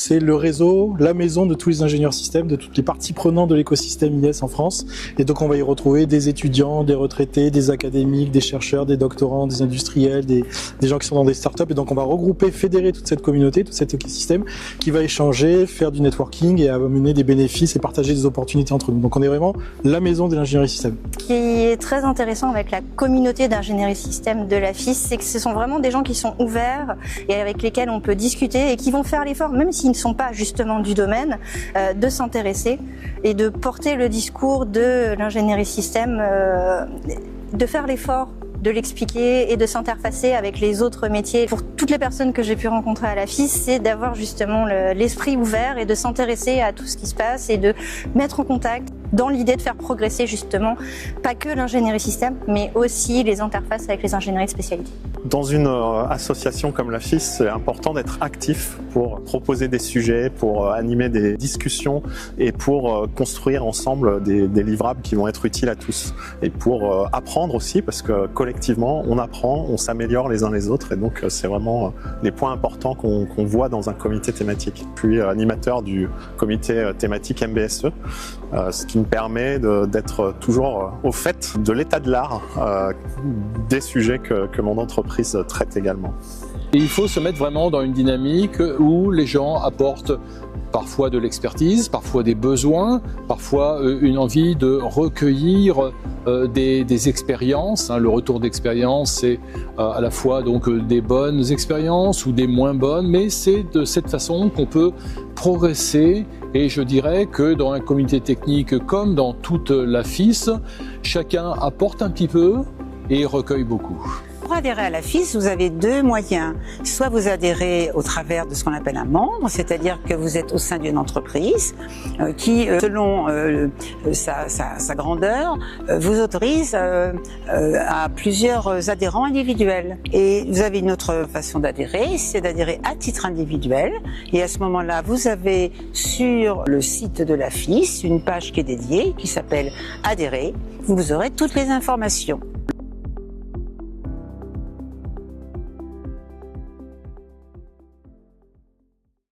C'est le réseau, la maison de tous les ingénieurs systèmes, de toutes les parties prenantes de l'écosystème IS en France. Et donc on va y retrouver des étudiants, des retraités, des académiques, des chercheurs, des doctorants, des industriels, des gens qui sont dans des startups. Et donc on va regrouper, fédérer toute cette communauté, tout cet écosystème qui va échanger, faire du networking et amener des bénéfices et partager des opportunités entre nous. Donc on est vraiment la maison de l'ingénierie système. Ce qui est très intéressant avec la communauté d'ingénierie système de la FIS, c'est que ce sont vraiment des gens qui sont ouverts et avec lesquels on peut discuter et qui vont faire l'effort, même s'ils ne sont pas justement du domaine, de s'intéresser et de porter le discours de l'ingénierie système, de faire l'effort de l'expliquer et de s'interfacer avec les autres métiers. Pour toutes les personnes que j'ai pu rencontrer à la FIS, c'est d'avoir justement l'esprit ouvert et de s'intéresser à tout ce qui se passe et de mettre en contact dans l'idée de faire progresser justement pas que l'ingénierie système, mais aussi les interfaces avec les ingénieries de spécialité. Dans une association comme la FIS, c'est important d'être actif pour proposer des sujets, pour animer des discussions et pour construire ensemble des livrables qui vont être utiles à tous. Et pour apprendre aussi, parce que collectivement, on apprend, on s'améliore les uns les autres. Et donc, c'est vraiment les points importants qu'on voit dans un comité thématique. Puis, animateur du comité thématique MBSE, ce qui me permet d'être toujours au fait de l'état de l'art des sujets que mon entreprise traite également. Et il faut se mettre vraiment dans une dynamique où les gens apportent parfois de l'expertise, parfois des besoins, parfois une envie de recueillir des expériences. Le retour d'expérience, c'est à la fois donc des bonnes expériences ou des moins bonnes, mais c'est de cette façon qu'on peut progresser. Et je dirais que dans un comité technique comme dans toute la FIS, chacun apporte un petit peu et recueille beaucoup. Pour adhérer à la FIS, vous avez deux moyens. Soit vous adhérez au travers de ce qu'on appelle un membre, c'est-à-dire que vous êtes au sein d'une entreprise qui, selon sa grandeur, vous autorise à plusieurs adhérents individuels. Et vous avez une autre façon d'adhérer, c'est d'adhérer à titre individuel. Et à ce moment-là, vous avez sur le site de la FIS une page qui est dédiée, qui s'appelle « Adhérer ». Vous aurez toutes les informations.